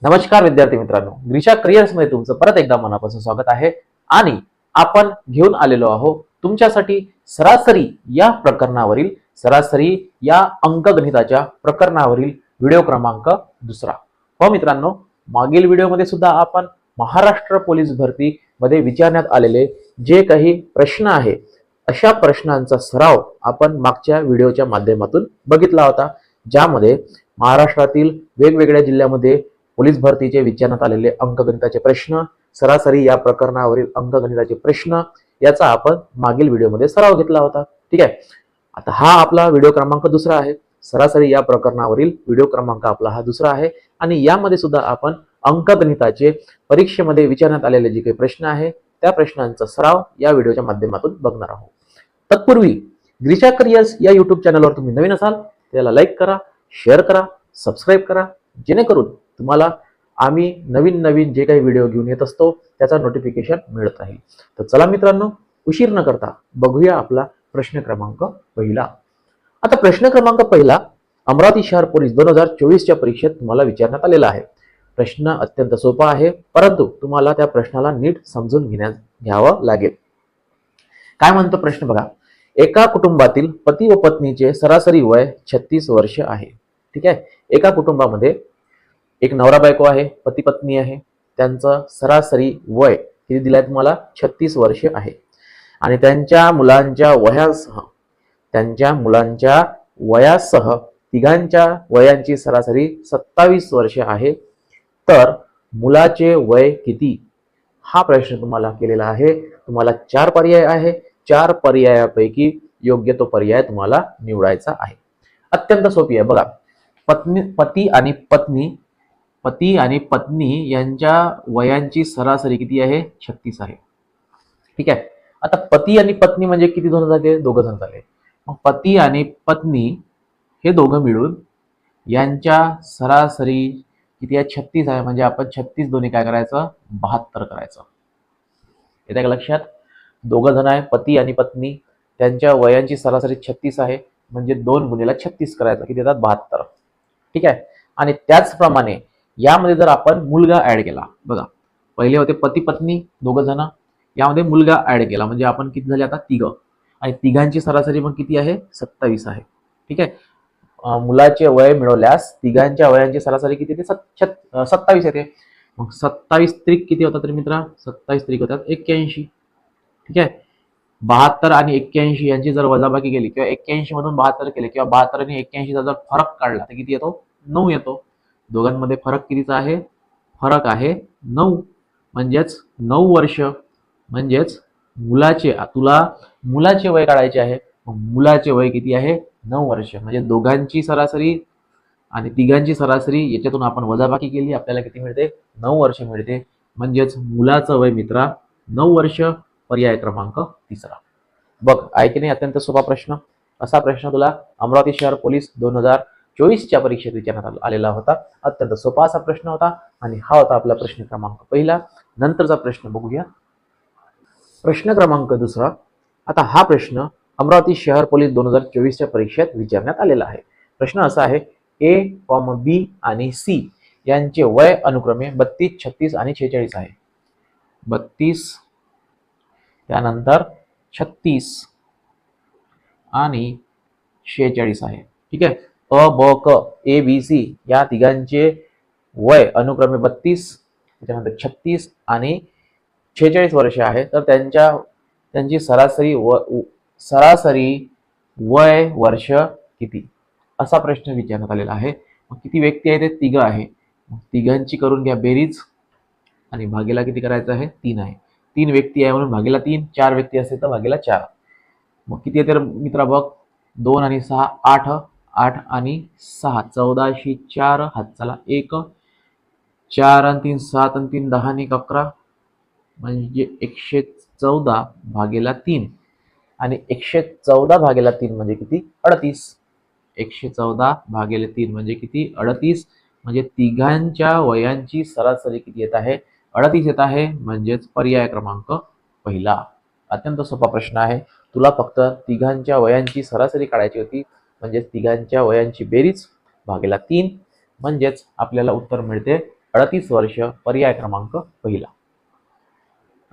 नमस्कार विद्यार्थी मित्रांनो, ग्रीशा करिअर्स मध्ये तुमचं परत एकदा मनापासून स्वागत आहे. आणि आपण घेऊन आलेलो आहोत तुमच्यासाठी सरासरी या प्रकरणावरील सरासरी या अंकगणिताच्या प्रकरणावरील व्हिडिओ क्रमांक दुसरा. हो मित्रांनो, मागील व्हिडिओमध्ये सुद्धा आपण महाराष्ट्र पोलीस भरती मध्ये विचारण्यात आलेले जे काही प्रश्न आहे अशा प्रश्नांचा सराव आपण मागच्या व्हिडिओच्या माध्यमातून बघितला होता, ज्यामध्ये महाराष्ट्रातील वेगवेगळ्या जिल्ह्यामध्ये पोलीस भरतीचे विचारण्यात आलेले अंकगणिताचे प्रश्न, सरासरी या प्रकरणावरील अंकगणिताचे प्रश्न याचा आपण मागील व्हिडिओमध्ये सराव घेतला होता. ठीक आहे. आता हा आपला व्हिडिओ क्रमांक दुसरा आहे. सरासरी या प्रकरणावरील व्हिडिओ क्रमांक आपला हा दुसरा आहे आणि यामध्ये सुद्धा आपण अंकगणिताचे परीक्षेमध्ये विचारण्यात आलेले जे काही प्रश्न आहे त्या प्रश्नांचा सराव या व्हिडिओच्या माध्यमातून बघणार आहोत. तत्पूर्वी ग्रीशा करिअर्स या युट्यूब चॅनलवर तुम्ही नवीन असाल त्याला लाईक करा, शेअर करा, सबस्क्राईब करा, जेणेकरून तुम्हाला आम्ही नवीन नवीन जे काही व्हिडिओ घेऊन येत असतो त्याचा नोटिफिकेशन मिळत राहील. तर चला मित्रांनो, उशीर न करता बघूया आपला प्रश्न क्रमांक पहिला. आता प्रश्न क्रमांक पहिला अमरावती शहर पोलीस 2024च्या परीक्षेत तुम्हाला विचारण्यात आलेला आहे. प्रश्न अत्यंत सोपा आहे, परंतु तुम्हाला त्या प्रश्नाला नीट समजून घ्यावं लागेल. काय म्हणतो प्रश्न बघा. एका कुटुंबातील पती व पत्नीचे सरासरी वय 36 वर्ष आहे. ठीक आहे. एका कुटुंबामध्ये एक नवरा बायको आहे, पती पत्नी आहे, त्यांचं सरासरी वय किती दिलंय तुम्हाला? 36 वर्ष आहे. आणि त्यांच्या मुलांच्या वयासह तिघांच्या वयांची सरासरी 27 वर्ष आहे. तर मुलाचे वय किती? हा प्रश्न तुम्हाला केलेला आहे. तुम्हाला 4 पर्याय आहे. 4 पर्यायापैकी योग्य तो पर्याय तुम्हाला निवडायचा आहे. अत्यंत सोपी आहे बघा. पती आणि पत्नी यांच्या वयांची सरासरी किती आहे? 36 आहे. ठीक आहे. आता पती आणि पत्नी म्हणजे किती जण झाले? 2 जण झाले. मग पती आणि पत्नी हे दोघं मिळून यांच्या सरासरी किती आहे? 36 आहे. म्हणजे आपण 36 दोन्ही काय करायचं? 72 करायचं. येते का लक्षात? 2 जण आहे, पती आणि पत्नी, त्यांच्या वयांची सरासरी 36 आहे. म्हणजे 2 गुणिले 36 करायचं, किती येतात? 72. ठीक आहे. आणि त्याचप्रमाणे यामध्ये जर आपण मुलगा ऍड केला, बघा पहिले होते पती पत्नी 2 जण, यामध्ये मुलगा ऍड केला म्हणजे आपण किती झाले आता? 3. आणि तिघांची सरासरी मग किती आहे? 27 आहे. ठीक आहे. मुलाचे वय मिळवल्यास तिघांच्या वयांची सरासरी किती येते? 27 येते. मग 27 त्रिक किती होतात तर मित्रा? 27 त्रिक होतात 81. ठीक आहे. 72 आणि 81 यांची जर वजाबाकी केली किंवा 81 मधून 72 केले किंवा 72 आणि 81 जर फरक काढला तर किती येतो? 9 येतो. दोघांमध्ये फरक कितीचा आहे? फरक आहे 9. म्हणजेच 9 वर्ष. म्हणजेच मुलाचे वय काढायचे आहे. मुलाचे वय किती आहे? 9 वर्ष. म्हणजे दोघांची सरासरी आणि तिघांची सरासरी याच्यातून आपण वजाबाकी केली, आपल्याला किती मिळते? 9 वर्ष मिळते. म्हणजेच मुलाचं वय मित्रा 9 वर्ष. पर्याय क्रमांक 3. बघ, आहे की नाही? अत्यंत सोपा प्रश्न. असा प्रश्न तुला अमरावती शहर पोलीस 2024च्या परीक्षेत विचारण्यात आलेला होता. अत्यंत सोपा असा प्रश्न होता आणि हा होता आपला प्रश्न क्रमांक पहिला. नंतरचा प्रश्न बघूया. प्रश्न क्रमांक दुसरा. आता हा प्रश्न अमरावती शहर पोलीस 2024च्या परीक्षेत विचारण्यात आलेला आहे. प्रश्न असा आहे. ए, बी आणि सी यांचे वय अनुक्रमे 32, 36 आणि 46 आहे. 32, त्यानंतर 36 आणि 46 आहे. ठीक आहे. अ, ब, क, ए, बी, सी या तिघांचे वय अनुक्रमे 32, त्याच्यानंतर 36 आणि 46 वर्ष आहे. तर त्यांची सरासरी वय वर्ष किती? असा प्रश्न विचारण्यात आलेला आहे. मग किती व्यक्ती आहे? ते 3 आहे. मग तिघांची करून घ्या बेरीज आणि भागीला किती करायचं आहे? 3 आहे. 3 व्यक्ती आहे म्हणून भागीला 3. 4 व्यक्ती असतील तर भागीला 4. मग किती येते मित्रा बघ? 2 आणि 6 8. 8 आणि 6 14शी 4 हात चला 1. 4 आणि 3 7 आणि 3 10 आणि 11 म्हणजे 114 भागीला 3. आणि 114 भागीला 3 म्हणजे किती? 38. 114 भागीले 3 म्हणजे किती? 38. म्हणजे तिघांच्या वयांची सरासरी किती येत आहे? 38 येत आहे. म्हणजेच पर्याय क्रमांक पहिला. अत्यंत सोपा प्रश्न आहे. तुला फक्त तिघांच्या वयांची सरासरी काढायची होती. म्हणजेच तिघांच्या वयांची बेरीज भागीला 3. म्हणजेच आपल्याला उत्तर मिळते 38 वर्ष, पर्याय क्रमांक पहिला.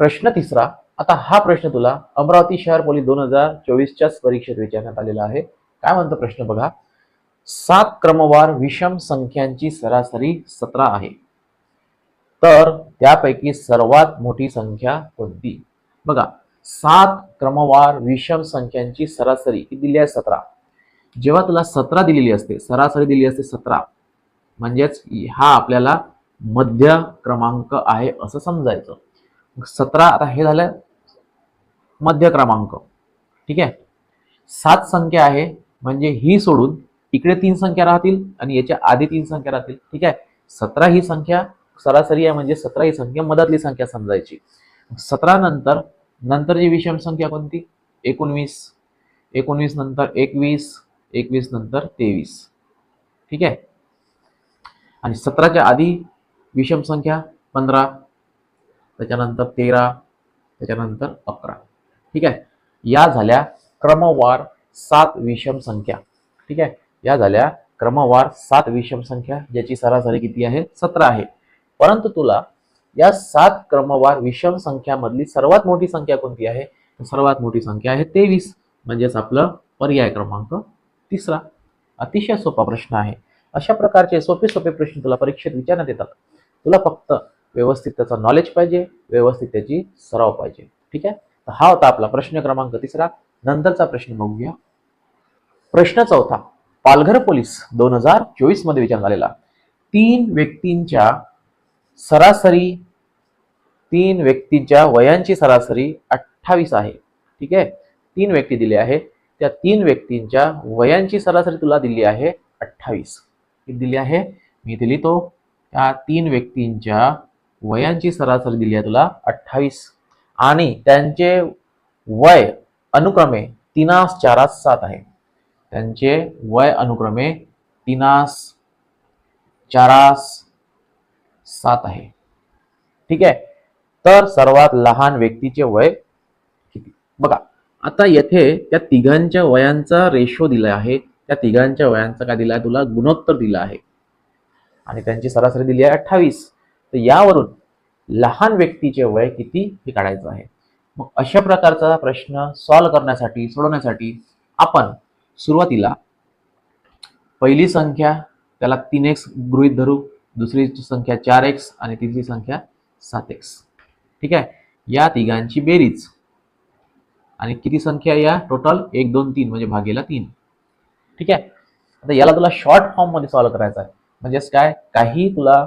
प्रश्न तिसरा. आता हा प्रश्न तुला अमरावती शहर पोलीस 2024च्या परीक्षेत विचारण्यात आलेला आहे. काय म्हणतो प्रश्न बघा. 7 क्रमवार विषम संख्यांची सरासरी 17 आहे, तर त्यापैकी सर्वात मोठी संख्या कोणती? बघा, 7 क्रमवार विषम संख्यांची सरासरी किती दिली आहे? 17. जेव्हा तुला 17 दिलेली असते, सरासरी दिली असते 17, म्हणजेच हा आपल्याला मध्य क्रमांक आहे असं समजायचं. 17 आता हे झालं मध्य क्रमांक. ठीक आहे. 7 संख्या आहे म्हणजे ही सोडून इकडे 3 संख्या राहतील आणि याच्या आधी 3 संख्या राहतील. ठीक आहे. 17 ही संख्या सरासरी आहे म्हणजे 17 ही संख्या मधातली संख्या समजायची. 17 नंतरची विषम संख्या कोणती? 19. 19 नंतर 21, 21 नंतर 23. ठीक आहे. आणि 17च्या आधी विषम संख्या 15, त्याच्यानंतर 13, त्याच्यानंतर 11. ठीक आहे. या झाल्या क्रमवार 7 विषम संख्या. ठीक आहे. या झाल्या क्रमवार 7 विषम संख्या ज्याची सरासरी किती आहे? 17 आहे. परंतु तुला या 7 क्रमवार विषम संख्यामधली सर्वात मोठी संख्या कोणती आहे? सर्वात मोठी संख्या आहे 23, म्हणजेच आपलं पर्याय क्रमांक तिसरा. अतिशय सोपा प्रश्न आहे. अशा प्रकारचे सोपे सोपे प्रश्न तुला परीक्षेत विचारण्यात येतात. तुला फक्त व्यवस्थित त्याचा नॉलेज पाहिजे, व्यवस्थित त्याची सराव पाहिजे. ठीक आहे. तर हा होता आपला प्रश्न क्रमांक तिसरा. नंतरचा प्रश्न बघूया. प्रश्न चौथा. पालघर पोलीस 2024 मध्ये विचारण्यात आलेला 3 व्यक्तींच्या वयांची सरासरी 28 आहे. ठीक आहे. 3 व्यक्ती दिले आहे, त्या 3 व्यक्तींच्या वयांची सरासरी तुला दिली आहे 28. किती दिली आहे? मी दिली तो त्या 3 व्यक्तींच्या वयांची सरासरी दिली आहे तुला 28 आणि त्यांचे वय अनुक्रमे 3, 4, 7 आहे. त्यांचे वय अनुक्रमे 3, 4, 7 आहे. ठीक आहे. तर सर्वात लहान व्यक्तीचे वय किती? बघा, आता येथे त्या तिघांच्या वयांचा रेशो दिला आहे. त्या तिघांच्या वयांचा काय दिला आहे तुला? गुणोत्तर दिला आहे आणि त्यांची सरासरी दिली आहे 28. तर यावरून लहान व्यक्तीचे वय किती हे काढायचं आहे. मग अशा प्रकारचा प्रश्न सोडवण्यासाठी आपण सुरुवातीला पहिली संख्या त्याला 3x गृहीत धरू, दुसरी संख्या 4x आणि तिसरी संख्या 7x. ठीक आहे. या तिघांची बेरीज आणि किती संख्या या टोटल? 1, 2, 3 म्हणजे भागेला 3. ठीक आहे. आता याला तुला शॉर्ट फॉर्म मध्ये सॉल्व्ह करायचं आहे. म्हणजेच काय, काही तुला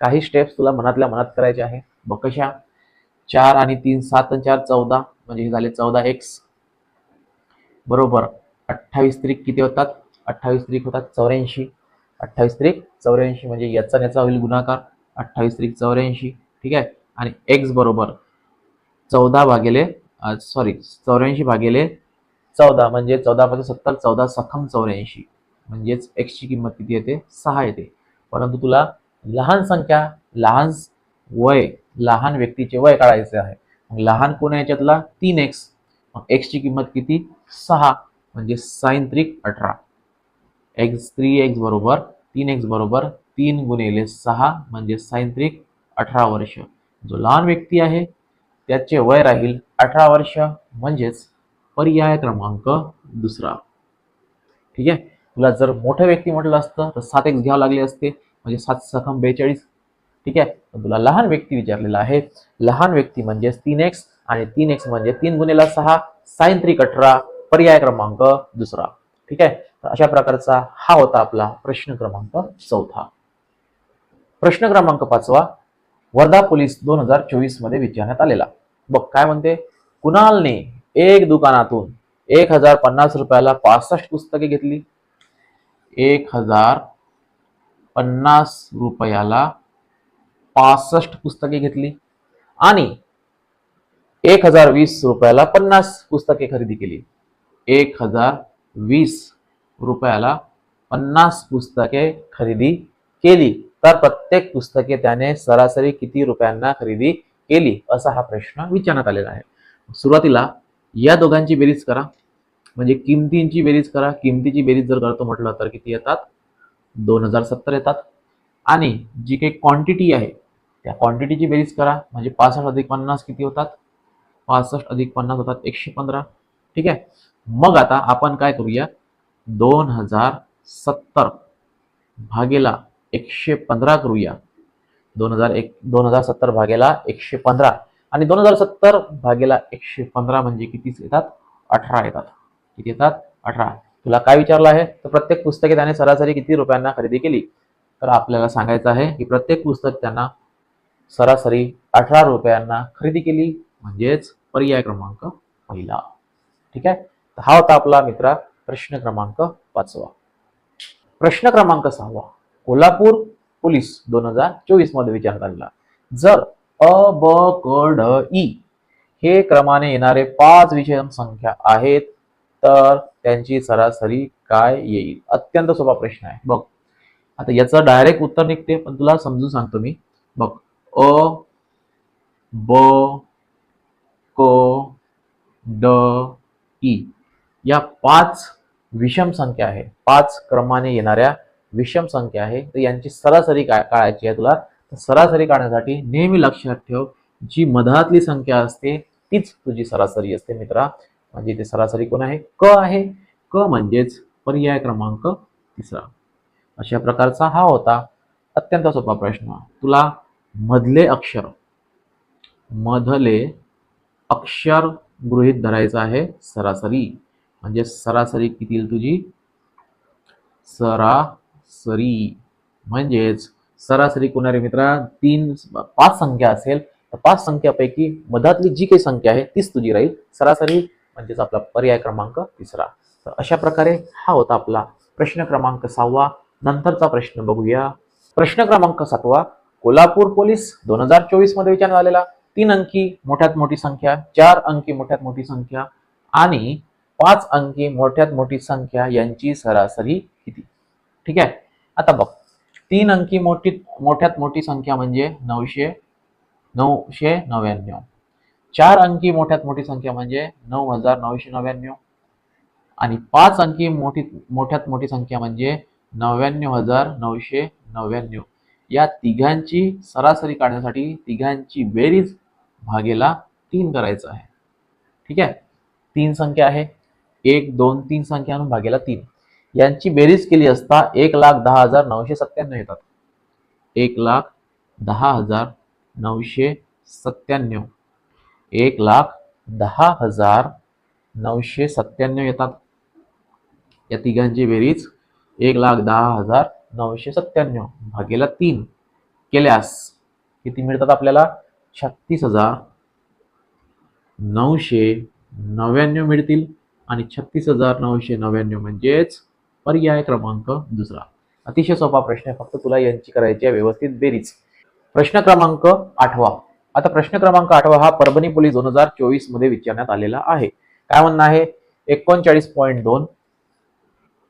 काही स्टेप्स तुला मनातल्या मनात करायचे आहे. बघ कशा. 4 आणि 3, 7 आणि 4 14 म्हणजे हे झाले 14x बरोबर 28 त्रिक किती होतात? 28 त्रिक होतात 84. 28 त्रिक 84 म्हणजे याचा याचा होईल गुणाकार 28 त्रिक 84. ठीक आहे. आणि x बरोबर 84 भागिले 14 म्हणजे 14 × 70 14 सखम 84 म्हणजेच x ची किंमत किती येते? 6 येते. परंतु तुला लहान व्यक्तीचे वय काढायचे आहे. मग लहान कोण आहे याच्यातला? 3x. मग x ची किंमत किती? 6 म्हणजे sin त्रिक 18. 3x बरोबर 3x बरोबर 3 × 6 म्हणजे sin त्रिक 18 वर्ष. जो लहान व्यक्ती आहे त्याचे वय राहील 18 वर्ष म्हणजेच पर्याय क्रमांक दुसरा. ठीक आहे. तुला जर मोठं व्यक्ती म्हटलं असतं तर 7x घ्यावं लागले असते म्हणजे 7 सखम 42. ठीक आहे. तर तुला लहान व्यक्ती विचारलेला आहे. लहान व्यक्ती म्हणजे 3x आणि 3x म्हणजे 3 × 6 sin त्रिक 18 पर्याय क्रमांक दुसरा. ठीक आहे. तर अशा प्रकारचा हा होता आपला प्रश्न क्रमांक चौथा. प्रश्न क्रमांक 5वा वर्धा पोलीस 2024 मध्ये विचारण्यात आलेला. बघ काय म्हणते. कुणालने एक दुकानातून 1050 रुपयाला 65 पुस्तके घेतली. 1050 रुपयाला 65 पुस्तके घेतली आणि 1020 रुपयाला 50 पुस्तके खरेदी केली. 1020 रुपयाला 50 पुस्तके खरेदी केली तर प्रत्येक पुस्तके त्याने सरासरी किती रुपयांना खरेदी केली असा हा प्रश्न विचारण्यात आलेला आहे. सुरुवातीला या दोघांची बेरीज करा म्हणजे किमतींची बेरीज करा. किमतीची बेरीज जर करतो म्हटलं तर किती येतात? 2070 येतात. आणि जी काही क्वांटिटी आहे त्या क्वांटिटीची बेरीज करा, म्हणजे 65 अधिक 50 किती होतात, 65 अधिक 50 होतात 115. ठीक आहे. मग आता आपण काय करूया, 2070 भागेला 115 करूया. 2070 भागेला 115 आणि 2070 भागेला 115 म्हणजे किती येतात, 18 येतात. किती येतात, 18. तुला काय विचारलं आहे, तर प्रत्येक पुस्तके त्याने सरासरी किती रुपयांना खरेदी केली, तर आपल्याला सांगायचं आहे की प्रत्येक पुस्तक त्यांना सरासरी 18 रुपयांना खरेदी केली, म्हणजेच पर्याय क्रमांक पहिला. ठीक आहे. तर हा होता आपला मित्रा प्रश्न क्रमांक 5. प्रश्न क्रमांक 6. कोल्हापूर पोलीस 2024 मध्ये विचारण्यात आलेला, जर अ ब क ड ई हे क्रमाने येणारे 5 विषम संख्या आहेत तर त्यांची सरासरी काय येईल. अत्यंत सोपा प्रश्न आहे बघ. आता याचं डायरेक्ट उत्तर निघते, पण तुला समजून सांगतो मी. बघ, अ ब क ड ई या 5 विषम संख्या आहे, 5 क्रमाने येणाऱ्या विषम संख्या आहे. तर यांची सरासरी काय काढायची आहे तुला. तर सरासरी काढण्यासाठी नेहमी लक्षात ठेव, जी मधातली संख्या असते तीच तुझी सरासरी असते मित्रा. म्हणजे इथे सरासरी कोण आहे, क आहे. क म्हणजेच पर्याय क्रमांक 3. अशा प्रकारचा हा होता अत्यंत सोपा प्रश्न. तुला मधले अक्षर गृहीत धरायचं आहे सरासरी. म्हणजे सरासरी किती येईल तुझी, सरासरी म्हणजेच सरासरी कोणारे मित्रा, 5 संख्या असेल तर 5 संख्यापैकी मधातली जी काही संख्या आहे तीच तुझी राहील सरासरी, म्हणजेच आपला पर्याय क्रमांक 3. तर अशा प्रकारे हा होता आपला प्रश्न क्रमांक 6. नंतरचा प्रश्न बघूया. प्रश्न क्रमांक 7. कोल्हापूर पोलीस 2024 मध्ये विचारण्यात आलेला 3 अंकी मोठ्यात मोठी संख्या, 4 अंकी मोठ्यात मोठी संख्या आणि 5 अंकी मोठ्यात मोठी संख्या यांची सरासरी किती. ठीक आहे. आता बघ, 3 अंकी मोठ्यात मोठी संख्या म्हणजे 999. 4 अंकी मोठ्यात मोठी संख्या म्हणजे 9999 आणि 5 अंकी मोठ्यात मोठी संख्या म्हणजे 99999. या तिघांची सरासरी काढण्यासाठी तिघांची बेरीज भागेला 3 करायचं आहे. ठीक आहे. 3 संख्या आहे, 1 2 3 संख्या आणून भागेला 3. यांची बेरीज केली असता 1,10,997 येतात. 1,10,997 1,10,997 येतात. या तिघांची बेरीज 1,10,997 भागेला 3 केल्यास किती मिळतात आपल्याला, 36,999 मिळतील. आणि 36,999 म्हणजेच पर्याय क्रमांक 2. अतिशय सोपा प्रश्न आहे, फक्त तुला यांची करायची आहे व्यवस्थित बेरीज. प्रश्न क्रमांक 8. आता प्रश्न क्रमांक 8 हा परभणी पोलीस 2024 मध्ये विचारण्यात आलेला आहे. काय म्हणणं आहे, 39.2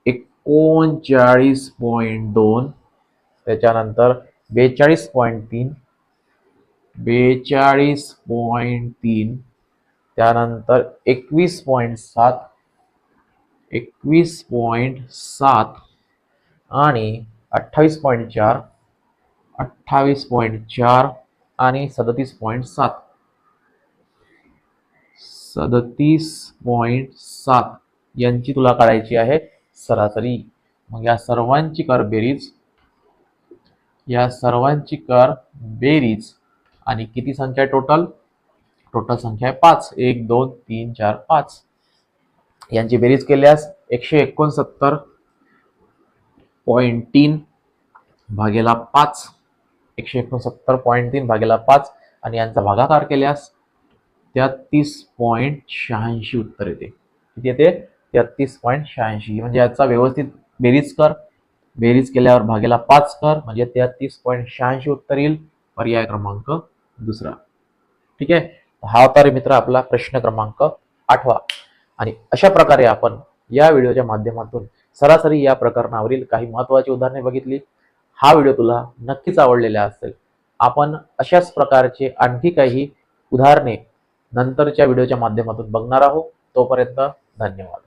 39.2 त्याच्यानंतर 42.3 42.3 त्यानंतर 21.7 21.7 आणि 28.4 28.4 आणि 37.7 37.7 यांची तुला काढायची आहे सरासरी. मग या सर्वांची कर बेरीज आणि किती संख्या आहे टोटल संख्या आहे 5. 1 2 3 4 5. यांची बेरीज केल्यास 169.3 भागेला 5 169.3 भागेला 5 आणि यांचा भागाकार केल्यास 33.86 उत्तर येते. किती येते, 33.86. म्हणजे याचा व्यवस्थित बेरीज कर. बेरीज केल्यावर भागेला 5 कर, म्हणजे 33.86 उत्तर येईल. पर्याय क्रमांक 2. ठीक आहे. हा होता रे मित्र आपला प्रश्न क्रमांक 8. आणि अशा प्रकारे आपण या व्हिडिओच्या माध्यमातून सरासरी या प्रकरणावरील काही महत्त्वाची उदाहरणे बघितली. हा व्हिडिओ तुला नक्कीच आवडलेला असेल. आपण अशाच प्रकारचे आणखी काही उदाहरणे नंतरच्या व्हिडिओच्या माध्यमातून बघणार आहोत. तोपर्यंत धन्यवाद.